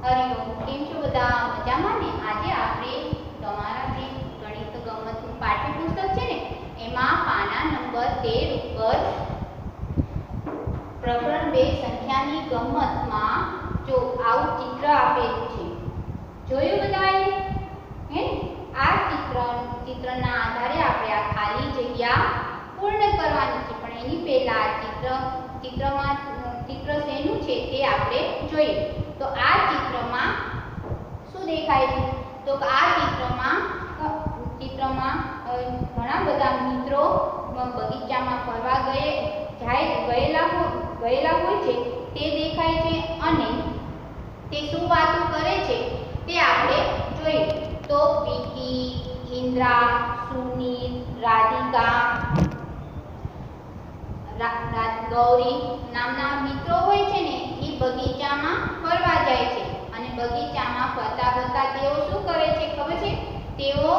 હરિઓમ, કેમ છો બધા? મજામાં ને? આજે આપણે તમારા જે ગણિત ગમતનું પાઠ્યપુસ્તક છે ને એમાં પાના નંબર 13 ઉપર પ્રકરણ 2 સંખ્યાની ગમતમાં જો આવું ચિત્ર આપેલું છે, જોયું બધાએ? હે, આ ચિત્રના આધારે આપણે આ ખાલી જગ્યા પૂર્ણ કરવાની છે, પણ એની પહેલા ચિત્ર શેનું છે તે આપણે જોઈએ. તો આ ચિત્રમાં શું દેખાય છે? તો આ ચિત્રમાં ઘણા બધા મિત્રો બગીચામાં ફરવા ગયેલા હોય છે તે દેખાય છે, અને તે શું વાતો કરે છે તે આપણે જોઈએ. તો વિકી, ઇન્દ્રા, સુનીલ, રાધિકા, ગૌરી નામના મિત્રો હોય છે ને એ બગીચામાં ફરવા જાય છે, અને બગીચામાં ફરતા ફરતા તેઓ શું કરે છે ખબર છે? તેઓ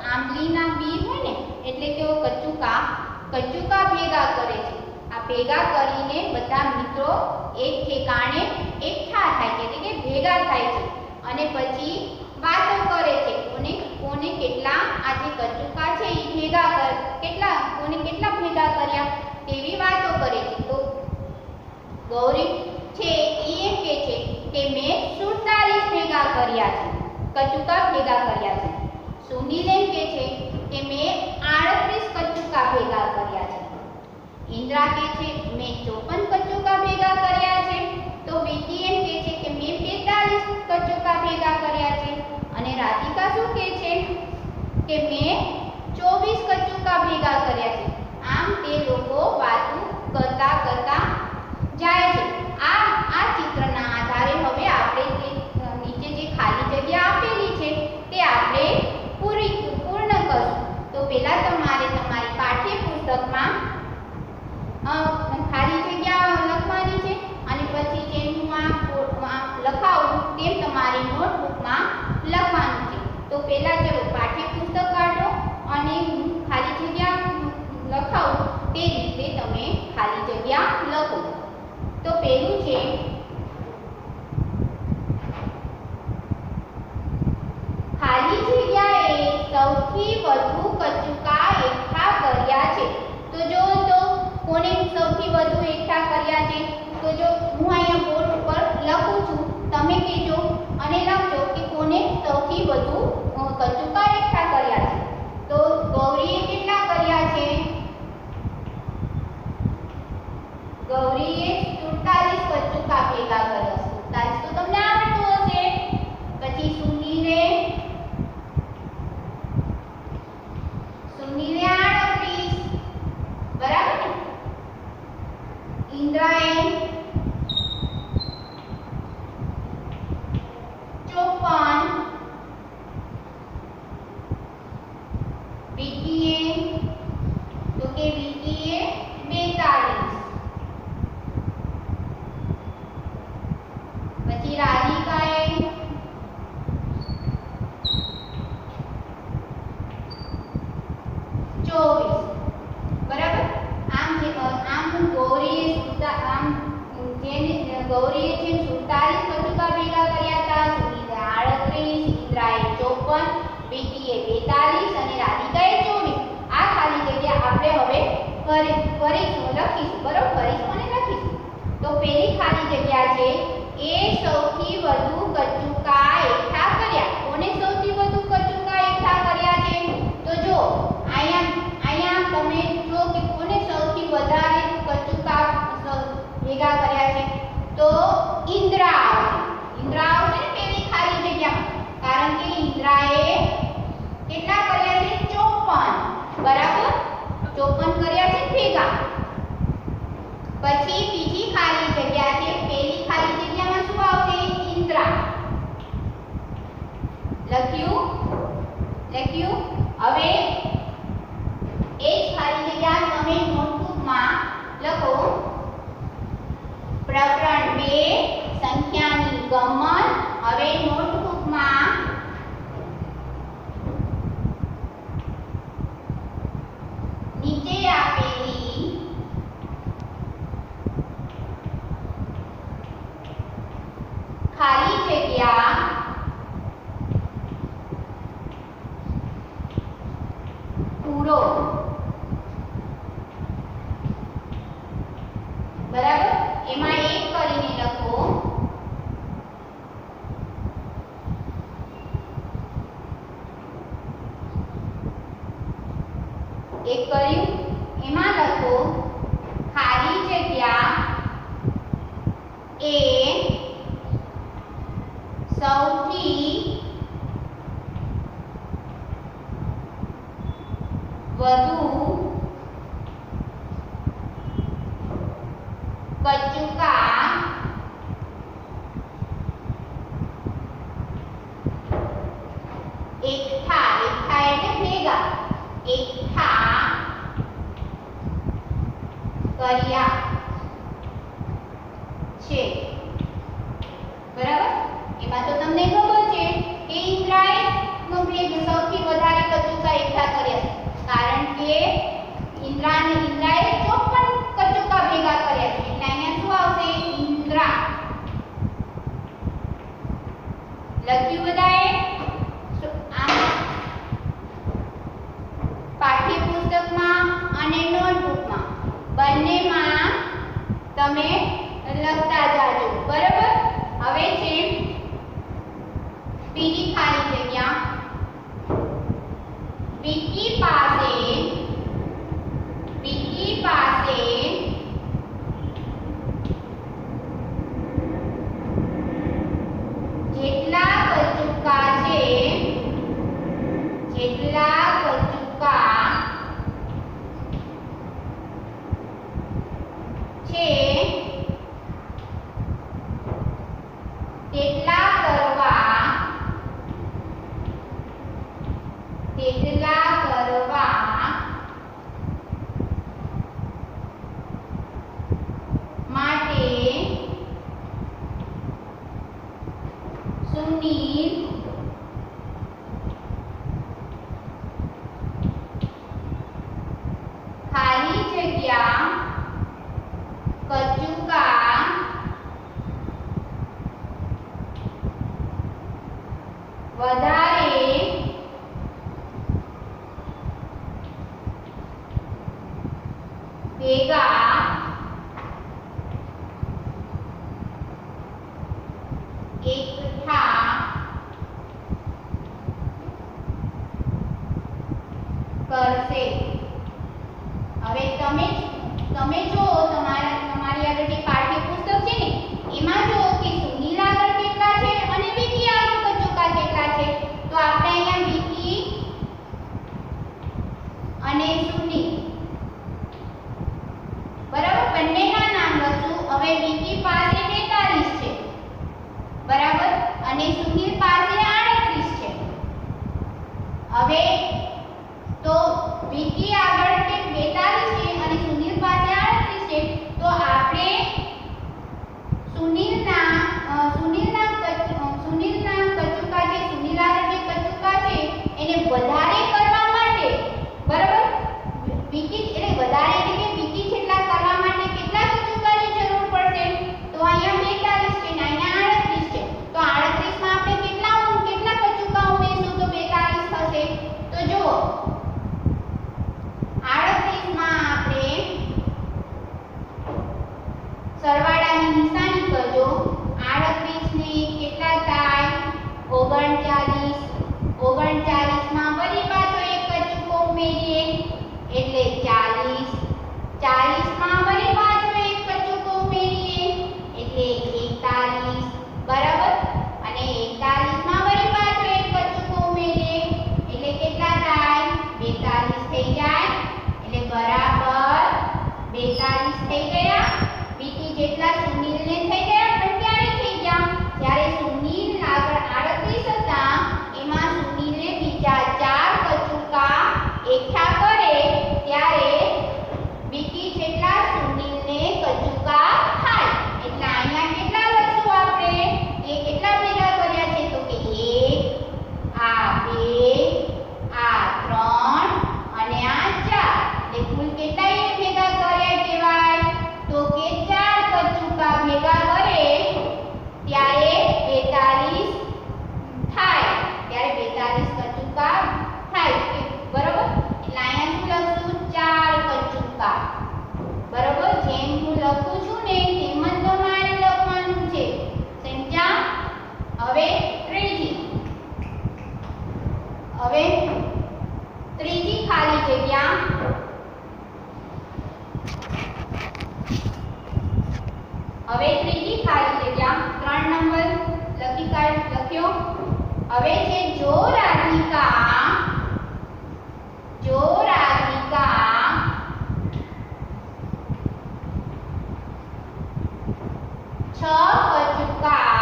આંબલીના બી હોય ને એટલે તેઓ કચુકા ભેગા કરે છે. આ ભેગા કરીને બધા મિત્રો એક ઠેકાણે એકઠા થાય છે, એટલે કે ભેગા થાય છે, અને પછી વાતો કરે છે કોને કેટલા આ જે કચુકા છે એ કોને કેટલા ભેગા કર્યા તેવી વાતો કરે છે. તો ગૌરી છે એ એમ કહે છે કે મેં 47 ભેગા કર્યા છે, કચુકા ભેગા કર્યા છે. સુનીલ એમ કહે છે કે મેં 38 કચુકા ભેગા કર્યા છે. ઇન્દ્રા કહે છે મેં 54 કચુકા ભેગા કર્યા છે. તો વિકી એમ કહે છે કે મેં 45 કચુકા ભેગા કર્યા છે. અને રાધિકા શું કહે છે કે મેં 24 કચુકા ભેગા કર્યા છે. આમ તે લોકો વાતો કરતા જાય છે. આ ચિત્રના આધારે હવે આપણે નીચે જે ખાલી જગ્યા આપેલી છે તે આપણે પૂર્ણ કરશું. તો પહેલા તમારે તમારી પાઠ્યપુસ્તકમાં ખાલી જગ્યા લખવાની છે, અને પછી જેમ હું લખાવું તેમ તમારી નોટબુકમાં લખવાનું છે. તો પહેલા ચલો પાઠ્યપુસ્તક કાઢો અને ખાલી જગ્યા લખાવું તે રીતે તમે ખાલી જગ્યા લખો. તો પહેલું છે ખાલી જગ્યાએ સૌથી વધુ કચુકા એકઠા કર્યા છે. તો જો તો કોને સૌથી વધુ એકઠા કર્યા છે? તો જો હું અહીંયા બોર્ડ ઉપર લખું છું, તમે કહેજો અને લખજો કે કોને સૌથી વધુ કચુકા એકઠા કર્યા છે. તો ગૌરીએ કેટલા કર્યા છે? ગૌરીએ 47 કચુકા ભેગા કર્યા. 47 તો તમને આવડતું હશે. પછી સુનીલે 38, બરાબર ને? ઇન્દ્રાએ 54, વિકીએ 42, પછી રાધિકાએ 24, બરાબર. ગૌરીએ છે 47 કચુકા ભેગા કર્યા હતા, સુનીલે 38, ઇન્દ્રાએ 54, વિકીએ 42 અને રાધિકાએ 24. આ ખાલી જગ્યા આપણે હવે લખીશું, બરાબર? કરીશું અને લખીશું. તો પહેલી ખાલી જગ્યા છે એ સૌથી વધુ કચુકા એકઠા કર્યા. કોને સૌથી વધુ કચુકા એકઠા કર્યા છે? તો જો અહીંયા તમે જો કે કોને સૌથી વધારે કચુકા ભેગા કર્યા છે? તો ઇન્દ્રા આવશે ને પહેલી ખાલી જગ્યામાં, કારણ કે ઇન્દ્રાએ કેટલા કર્યા છે? 54, બરાબર? 54 કર્યા છે ભેગા. પછી બીજી ખાલી જગ્યા છે, પહેલી ખાલી જગ્યામાં શું આવશે? ઇન્દ્રા. લખ્યું. હવે એ જ ખાલી જગ્યા તમે નોટબુકમાં લખો. પ્રકરણ 2 સંખ્યાની ગમત. હવે નોટબુકમાં નીચે આપેલી ખાલી જગ્યા જગ્યા પૂરો, બરાબર. એમાં એક કરીને લખો. એક કર્યું, એમાં લખો ખાલી જગ્યા એ સૌથી વધુ કચુકા એકઠા, એકઠા એટલે ભેગા, એકઠા કર્યા છે, બરાબર. એમાં તો તમને ખબર છે કે ઇન્દ્રાએ સૌથી વધારે કચુકા એકઠા કર્યા છે, કારણ કે ઇન્દ્રાએ 54 કચુકા ભેગા કર્યા છે. એટલે અહીંયા શું આવશે? ઇન્દ્રા. લખ્યું બધાએ? પાઠ્યપુસ્તકમાં અને નોટબુકમાં બંનેમાં તમે લખતા જાજો, બરાબર. હવે છે બીજી ખાલી જગ્યા. વિકી પાસે જેટલા કચુકા છે, જેટલા કચુકા છે તેટલા કરવા માટે સુનિલ ખાલી જગ્યા કચુકા વધારે ભેગા એકઠા કરશે. હવે તમે જો તમારી આગળ જે પાઠ્યપુસ્તક છે ને એમાં જો કે સુનિલ આગળ કેટલા છે અને વિકી આગળ કચુકા કેટલા છે. તો આપણે અહીંયા વિકી અને સુનિલ, બરાબર, બંનેના નામ લખશું. હવે વિકી પાસે 43 છે, બરાબર, અને સુનિલ પાસે 38 છે. હવે તો વિકી આગળ 42 છે અને સુનિલ પાસે 38 છે. તો આપણે સુનિલના કચુકા છે, સુનિલ આગળ જે કચુકા છે એને વધારે કરવા માટે, બરાબર, વિકી એટલે વધારે એટલે કે વિકી જેટલા કરવા માટે કેટલા કચુકાની જરૂર પડશે? તો અહીંયા 42 છે ને અહીંયા 38 છે. તો 38 માં આપણે કેટલા કચુકા ઉમેરશું તો 42 થશે? તો જુઓ 38 માં આપણે સરવાળાની નિશાની કરજો. 38 ને કેટલા થાય? 39. 39 માં ફરી પાછો એક કચુકો ઉમેરીએ એટલે 40. 40 માં ફરી પાછો એક કચુકો ઉમેરીએ એટલે 41, બરાબર. અને 41 માં ફરી પાછો એક કચુકો ઉમેરીએ એટલે કેટલા થાય? 42 થઈ જાય. એટલે બરાબર 42 થઈ ગયા. વિકી જેટલા સુનિલને થઈ ગયા પણ ક્યારે થઈ ગયા? જ્યારે સુનિલ આગળ 38 હતા એમાં સુનિલને બીજા 4 કચુકા એકઠા કરે ત્યારે વિકી હવે છે જો રાધિકા છ કચુકા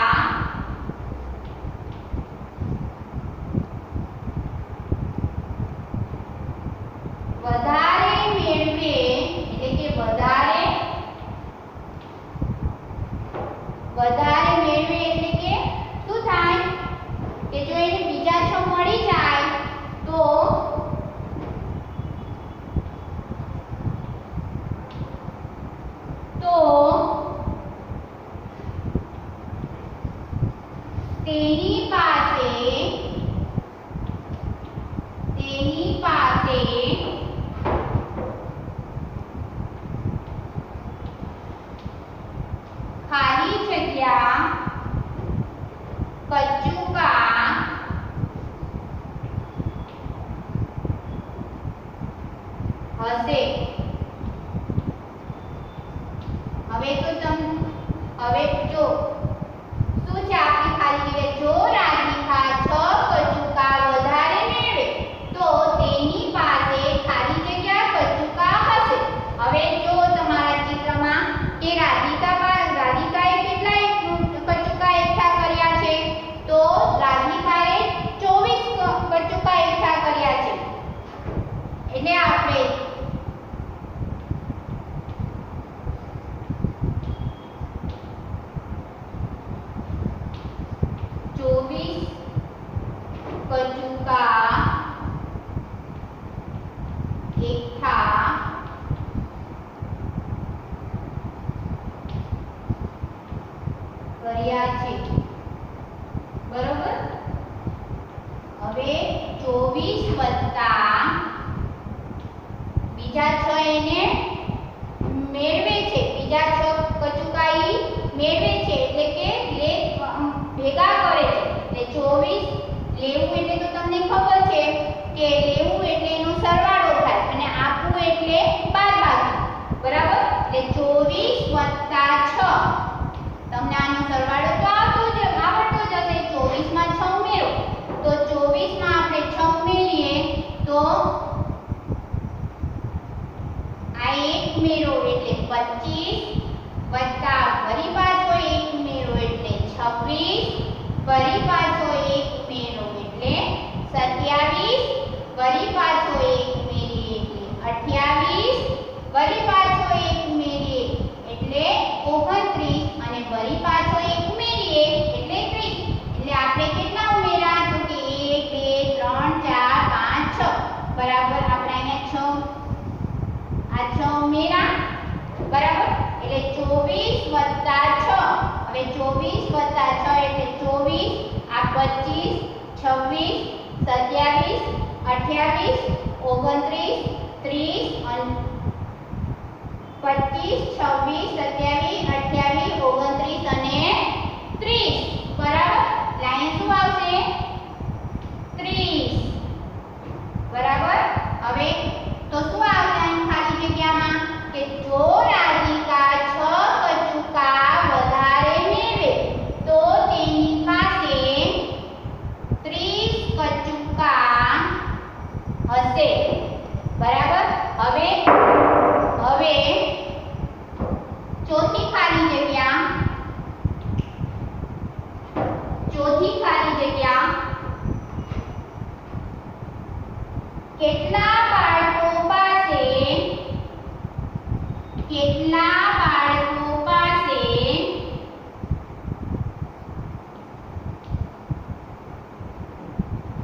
વધારે મેળવે, એટલે કે વધારે મેળવે એટલે કે શું થાય કે જો એને બીજા 6 મળી જાય તો તેની પાસે ખાલી જગ્યા કચુકા હશે. હવે જો શું છે આપણી ખાલી જગ્યા જો રાધિકા 6 કચુકા વધારે મેળવે તો તેની પાસે ખાલી જગ્યા કચુકા હશે. હવે જો તમારા ચિત્રમાં કે રાધિકાએ કેટલા કચુકા એકઠા કર્યા છે તો રાધિકાએ 24 કચુકા એકઠા કર્યા છે. એટલે આપણે 24 કચુકા એકઠા કર્યા છે. બરોબર. હવે 24 વત્તા બીજા 6 એને મેળવે છે, બીજા 6 કચુકા ઈ મેળવે છે એટલે કે ભેગા કરે છે. એટલે 24 લેવું એટલે તો તમને ખબર છે કે લેવું એટલે એનો સરવાળો થાય અને આપવું એટલે બાદબાકી. બરાબર. એટલે 24 + 6 તમને આનો સરવાળો તો આવડતો જ હશે. 24 માં 6 ઉમેરો તો 24 માં આપણે 6 ઉમેરીએ તો આ 1 ઉમેરો એટલે 25 વત્તા ફરી પાછો 1 ઉમેરો એટલે 26 ફરી પાછો 1 ઉમેરો એટલે 27 ફરી પાછો 1 ઉમેરીએ એટલે 28 ફરી પાછો 1 ઉમેરીએ એટલે 29 અને ફરી પાછો 1 ઉમેરીએ એટલે 30. એટલે આપણે કેટલા ઉમેરા તો કે 1 2 3 4 5 6 બરાબર. આપણે અહીંયા 6 ઉમેરા. બરાબર. એટલે 24 + 6. હવે 24 + 6 એટલે 24 આ 25 26 27 28 29 30 અને 25 26 27 28 29 અને 30. બરાબર. લાઈન શું આવશે 30. બરાબર. હવે તો શું આવશે અહીં ખાલી જગ્યામાં કે જો રાધિકા 6 કચુકા વધારે મેળવે તો તેની પાસે 30 કચુકા હશે. બરાબર. હવે ચોથી ખાલી જગ્યા કેટલા બાળકો પાસે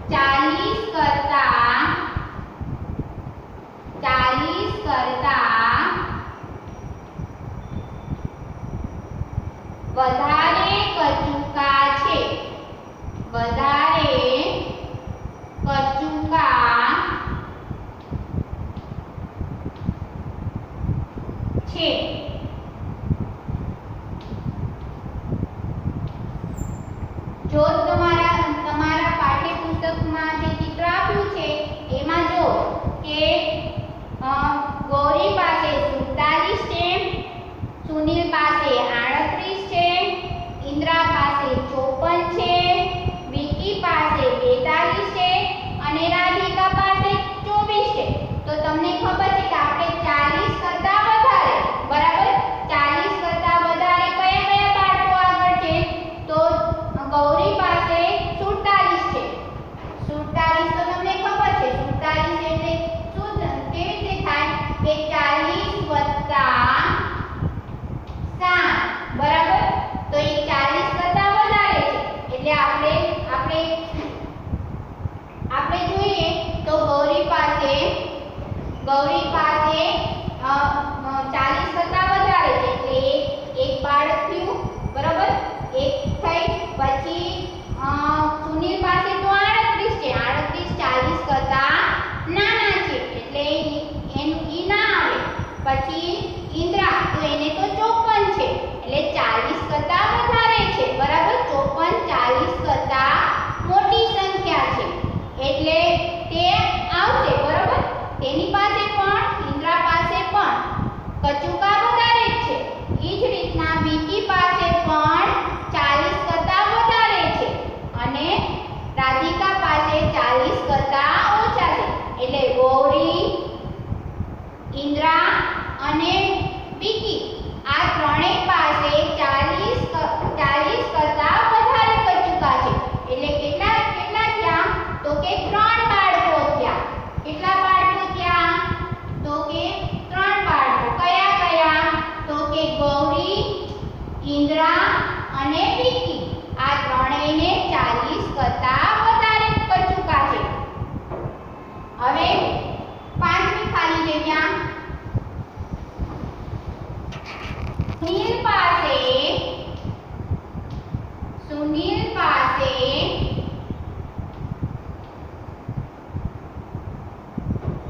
40 કરતા વધારે કચુકા છે. જો તમારા પાઠ્યપુસ્તકમાં જે ચિત્ર આપ્યું છે એમાં જો કે ગૌરી પાસે 47 છે, સુનિલ પાસે 38 છે, ઇન્દ્રા પાસે 54 છે, વિકી પાસે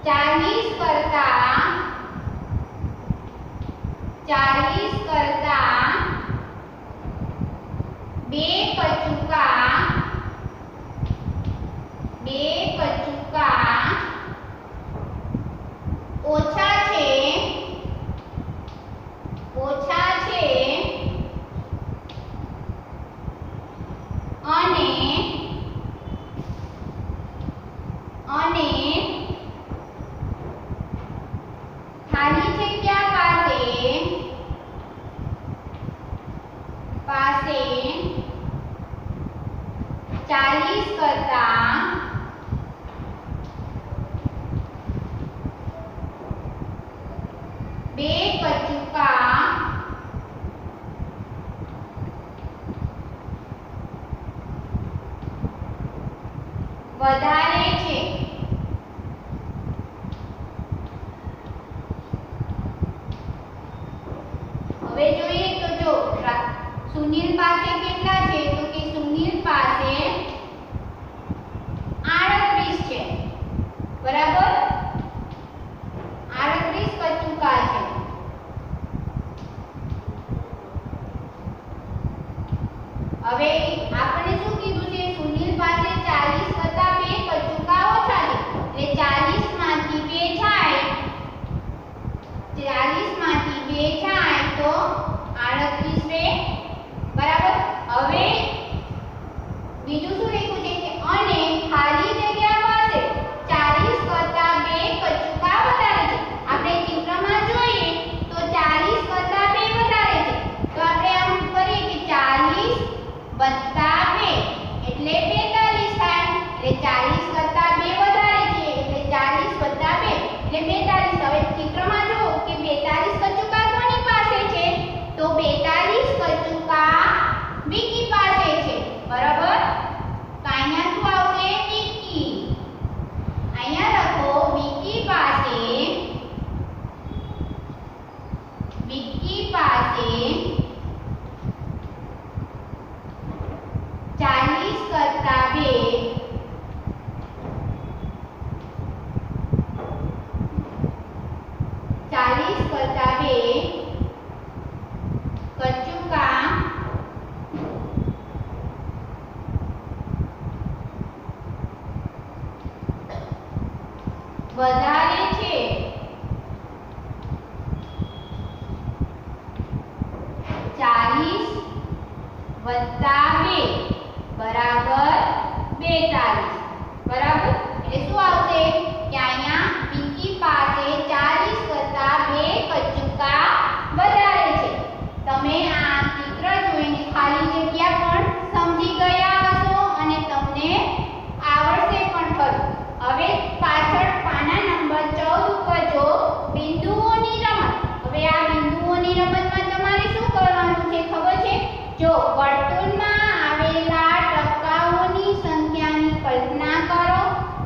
40 કરતા 2 કચુકા ઓછા છે અને ખાલી જગ્યા પાસે 40 કરતા 2 કચુકા વધારે છે. હવે જોઈએ તો જો સુનિલ પાસે કેટલા છે તો કે સુનિલ પાસે 38 છે, બરાબર. 38 કચુકા છે. હવે આપણે શું કીધું છે, સુનિલ પાસે 40 કરતા 2 કચુકા ઓછા છે, એટલે 40 માંથી 2 જાય, 40 માંથી 2 જાય તો 38 રહે, બરાબર. હવે બીજું શું લખ્યું છે કે અને ખાલી જગ્યા પાસે 40 કરતા 2 કચુકા વધારે છે. આપણે ચિત્રમાં જોઈએ તો 40 કરતા 2 વધારે છે, તો આપણે આમ કરીએ કે 40 વત્તા 2 એટલે 42 થાય. એટલે 40 કરતા 2 વધારે છે એટલે 40 વત્તા 2 એટલે 42. હવે ચિત્રમાં જો કે 42 કચુકા કોની પાસે છે તો 42 કચુકા વિકી પાસે છે, બરાબર. તો અહીંયા શું આવશે વિકી. અહીંયા લખો વિકી પાસે 40 કરતા 2 કચુકા વધારે છે. 40 વત્તા 2 બરાબર 42, બરાબર. એટલે શું આવશે કે અહીંયા વિકી પાસે 40 કરતા 2 કચુકા વધારે છે. તમે આ ચિત્ર જોઈને ખાલી જગ્યા પણ સમજી ગયા હશો અને તમને આવડશે પણ ખરું. હવે પાછળ પાના નંબર 14 ઉપર જો બિંદુઓની રમત. હવે આ બિંદુઓની રમતમાં તમારે શું કરવાનું છે ખબર છે? જો વર્તુળમાં આવેલા ટપકાઓની સંખ્યાની કલ્પના કરો.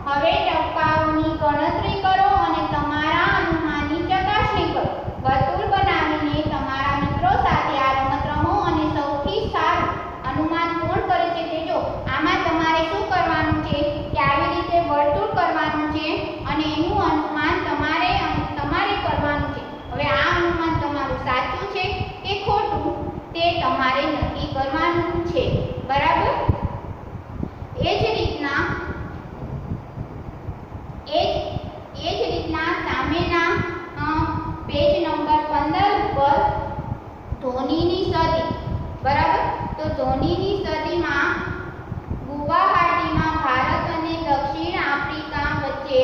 હવે ટપકાઓની ગણતરી કરો અને તમારા અનુમાનની ચકાસણી કરો. વર્તુળ બનાવીને તમારા મિત્રો સાથે આ રમત રમો અને સૌથી સારું અનુમાન કોણ કરે છે તે જો. આમાં તમારે શું કરવાનું છે કે આવી રીતે વર્તુળ કરવાનું છે અને એનું અનુમાન તમારે કરવાનું છે. હવે આ અનુમાન તમારું સાચું છે કે ખોટું તે તમારે નક્કી કરવાનું છે, બરાબર. એ જ રીતના સામેના પેજ નંબર 15 ઉપર ધોનીની સદી, બરાબર. તો ધોનીની સદીમાં ગુવાહાટીમાં ભારત અને દક્ષિણ આફ્રિકા વચ્ચે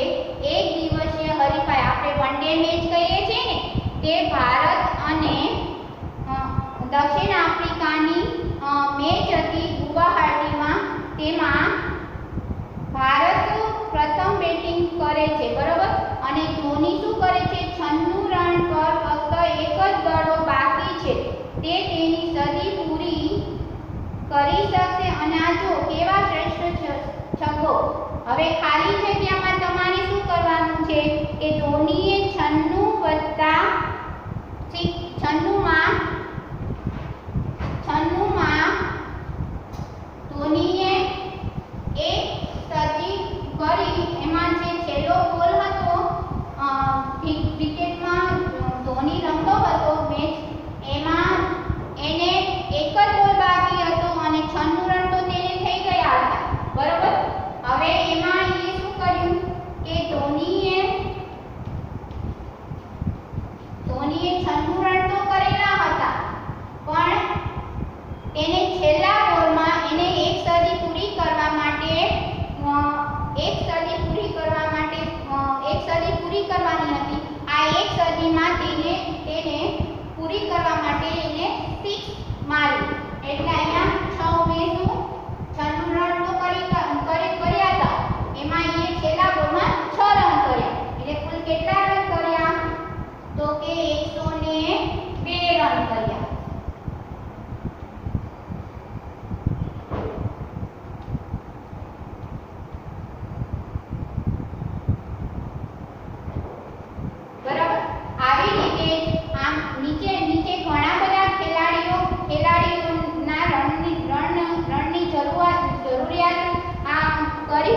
એક દિવસીય હરીફાઈ, આપણે વન ડે મેચ કહીએ છીએ ને, તે ભારત અને દક્ષિણ આફ્રિકાની મેચ હતી ગુવાહાટી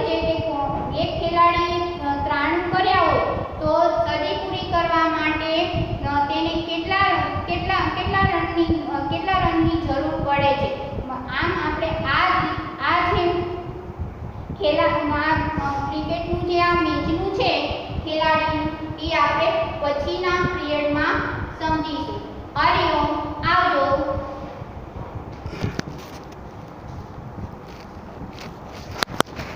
છે કે એક ખેલાડી 93 કર્યા હોય તો સદી પૂરી કરવા માટે તેને કેટલા રનની જરૂર પડે છે. આમ આપણે આ જે ક્રિકેટનું જે આ મેચનું છે ખેલાડીનું એ આપણે પછીના પિરિયડમાં સમજીશું. હરિઓમ, આવજો.